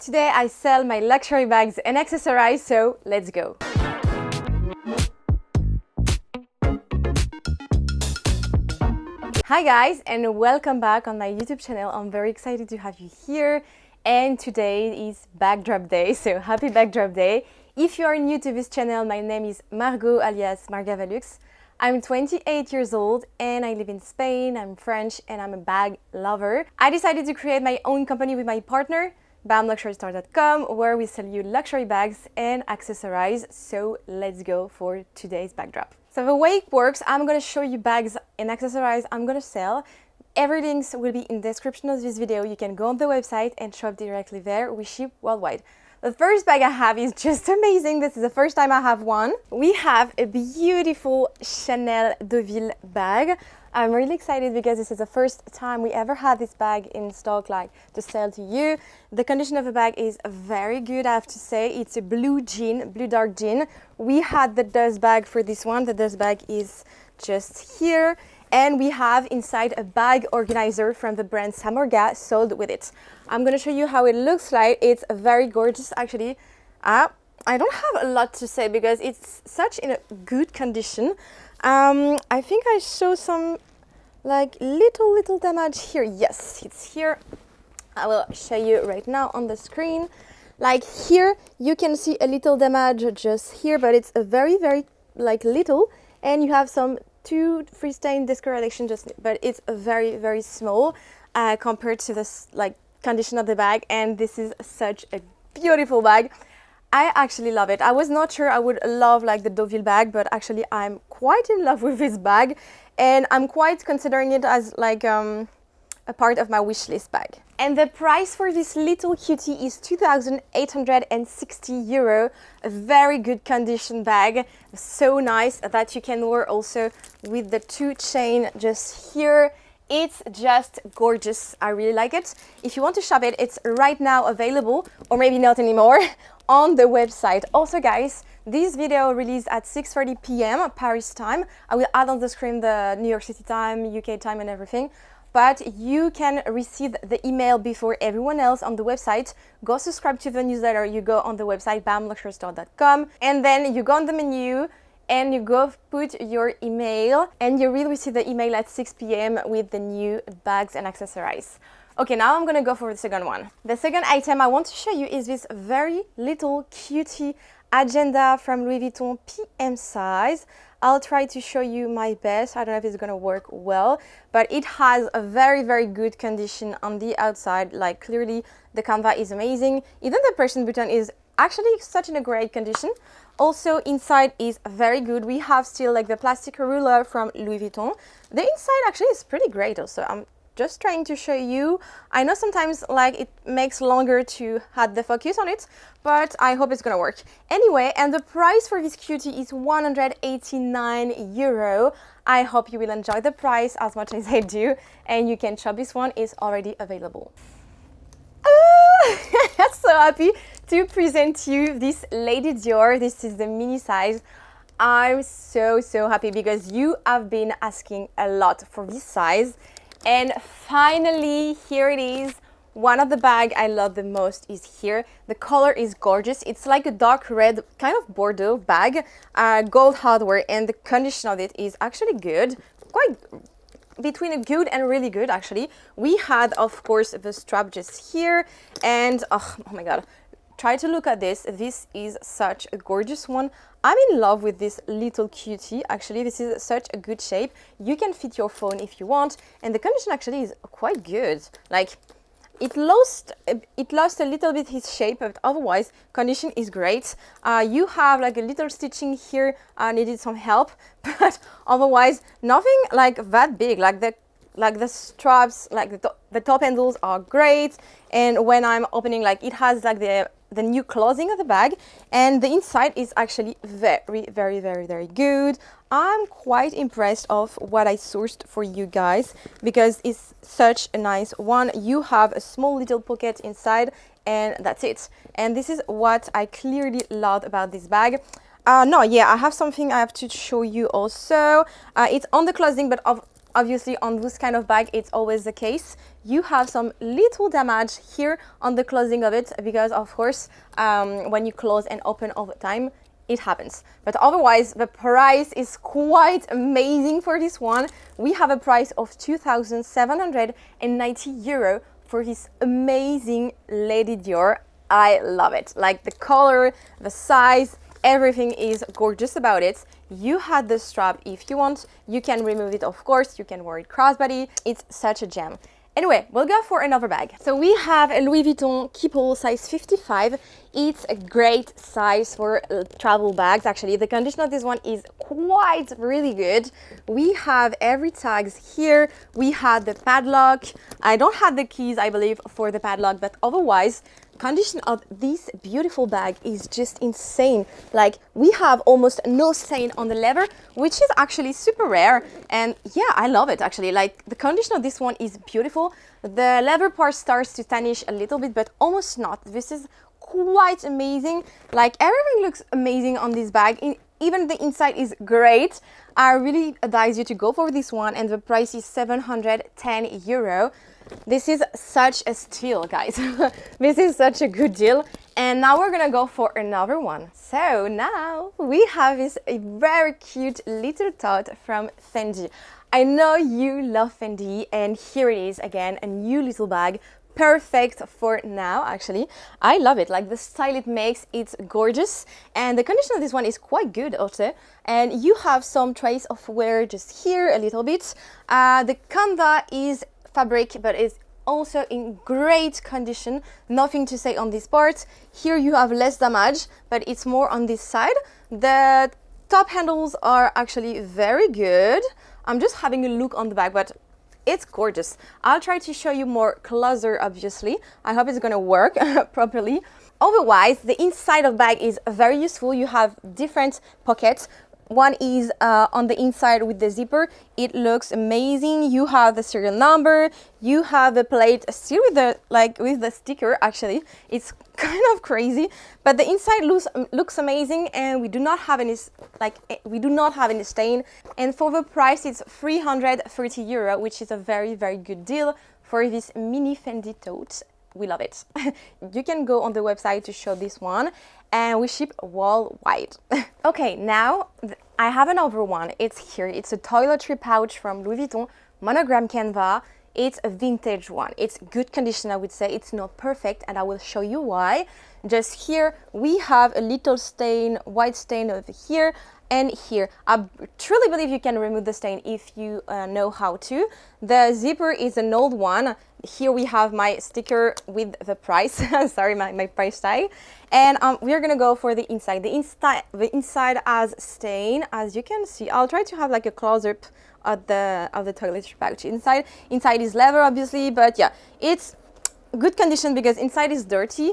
Today I sell my luxury bags and accessories, so let's go. Hi guys, and welcome back on my YouTube channel. I'm very excited to have you here, and today is bag drop day, so happy bag drop day. If you are new to this channel, my name is Margot alias margavalux. I'm 28 years old and I live in Spain. I'm French and I'm a bag lover. I decided to create my own company with my partner, bamluxurystore.com, where we sell you luxury bags and accessories. So let's go for today's bag drop. So the way it works, I'm gonna show you bags and accessories I'm gonna sell. Everything will be in the description of this video. You can go on the website and shop directly there. We ship worldwide. The first bag I have is just amazing. This is the first time I have one. We have a beautiful Chanel Deauville bag. I'm really excited because this is the first time we ever had this bag in stock, like to sell to you. The condition of the bag is very good, I have to say. It's a blue dark jean. We had the dust bag for this one. The dust bag is just here. And we have inside a bag organizer from the brand Samorga sold with it. I'm gonna show you how it looks like. It's very gorgeous, actually. I don't have a lot to say because it's such in a good condition. I think I show some like little damage here. Yes, it's here. I will show you right now on the screen. Like here, you can see a little damage just here, but it's a very like little, and you have some two freestyle discoloration but it's very small compared to this like condition of the bag, and this is such a beautiful bag. I actually love it. I was not sure I would love like the Deauville bag, but actually I'm quite in love with this bag, and I'm quite considering it as like a part of my wish list bag. And the price for this little cutie is 2,860 euro. A very good condition bag, so nice that you can wear also with the two chain just here. It's just gorgeous. I really like it. If you want to shop it, it's right now available, or maybe not anymore, on the website. Also guys, this video released at 6:30 p.m. Paris time. I will add on the screen the New York City time, UK time and everything. But you can receive the email before everyone else on the website. Go subscribe to the newsletter. You go on the website bamluxurystore.com, and then you go on the menu and you go put your email, and you will receive the email at 6 p.m. with the new bags and accessories. Okay, now I'm gonna go for the second one. The second item I want to show you is this very little cutie agenda from Louis Vuitton PM size. I'll try to show you my best. I don't know if it's gonna work well, but it has a very good condition on the outside. Like clearly the canvas is amazing. Even the person button is actually such in a great condition. Also inside is very good. We have still like the plastic ruler from Louis Vuitton. The inside actually is pretty great also. I'm just trying to show you. I know sometimes like it makes longer to have the focus on it, but I hope it's gonna work. Anyway, and the price for this cutie is 189 euro. I hope you will enjoy the price as much as I do, and you can shop this one. It's already available. I'm so happy to present you this Lady Dior. This is the mini size. I'm so happy because you have been asking a lot for this size. And finally, here it is. One of the bags I love the most is here. The color is gorgeous. It's like a dark red, kind of Bordeaux bag, gold hardware, and the condition of it is actually good. Quite between a good and really good, actually. We had, of course, the strap just here, and oh my god. Try to look at this. This is such a gorgeous one. I'm in love with this little cutie. Actually, this is such a good shape. You can fit your phone if you want, and the condition actually is quite good. Like it lost a little bit its shape, but otherwise condition is great. You have like a little stitching here. Needed some help, but otherwise nothing like that big. Like the straps, like the top handles are great, and when I'm opening, like it has like the new closing of the bag, and the inside is actually very good. I'm quite impressed of what I sourced for you guys because it's such a nice one. You have a small little pocket inside, and that's it. And this is what I clearly love about this bag. I have something I have to show you also. It's on the closing, but obviously on this kind of bag it's always the case. you have some little damage here on the closing of it because of course when you close and open all the time it happens. But otherwise the price is quite amazing for this one. We have a price of 2,790 euro for this amazing Lady Dior. I love it. Like the color, the size, everything is gorgeous about it. You had the strap if you want. You can remove it, of course. You can wear it crossbody. It's such a gem. Anyway, we'll go for another bag. So we have a Louis Vuitton Keepall size 55. It's a great size for travel bags. Actually, the condition of this one is quite really good. We have every tags here. We had the padlock. I don't have the keys, I believe, for the padlock, but otherwise, condition of this beautiful bag is just insane. Like we have almost no stain on the leather, which is actually super rare. And yeah, I love it actually. Like the condition of this one is beautiful. The leather part starts to tarnish a little bit, but almost not. This is quite amazing. Like everything looks amazing on this bag. Even the inside is great. I really advise you to go for this one, and the price is 710 euro. This is such a steal, guys. This is such a good deal. And now we're gonna go for another one. So now we have this very cute little tote from Fendi. I know you love Fendi, and here it is again, a new little bag. Perfect for now, actually. I love it. Like the style it makes, it's gorgeous. And the condition of this one is quite good also. And you have some trace of wear just here a little bit. The canvas is fabric, but it's also in great condition. Nothing to say on this part. Here you have less damage, but it's more on this side. The top handles are actually very good. I'm just having a look on the back, but it's gorgeous. I'll try to show you more closer, obviously. I hope it's gonna work properly. Otherwise, the inside of the bag is very useful. You have different pockets. One is on the inside with the zipper. It looks amazing. You have the serial number. You have the plate still with the with the sticker. Actually, it's kind of crazy, but the inside looks amazing, and we do not have any stain. And for the price, it's 330 euro, which is a very good deal for this mini Fendi tote. We love it. You can go on the website to shop this one, and we ship worldwide. Okay, now I have another one. It's here. It's a toiletry pouch from Louis Vuitton, monogram canvas. It's a vintage one. It's good condition, I would say. It's not perfect, and I will show you why. Just here, we have a little stain, white stain over here and here. I truly believe you can remove the stain if you know how to. The zipper is an old one. Here we have my sticker with the price. Sorry, my price tag. And we're gonna go for the inside. The inside has stain, as you can see. I'll try to have like a close-up of the toiletry pouch inside. Inside is leather, obviously, but yeah, it's good condition because inside is dirty.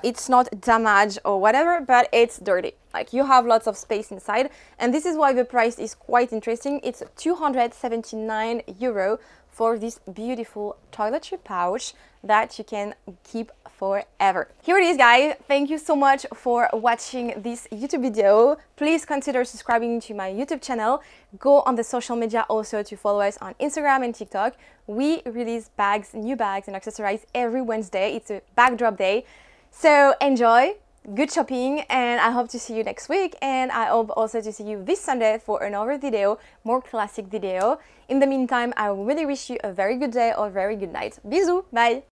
It's not damaged or whatever, but it's dirty. Like you have lots of space inside, and this is why the price is quite interesting. It's 279 euro for this beautiful toiletry pouch that you can keep forever. Here it is, guys. Thank you so much for watching this YouTube video. Please consider subscribing to my YouTube channel. Go on the social media also to follow us on Instagram and TikTok. We release bags, new bags and accessories every Wednesday. It's a bag drop day. So enjoy, good shopping, and I hope to see you next week. And I hope also to see you this Sunday for another video, more classic video. In the meantime, I really wish you a very good day or very good night. Bisous, bye!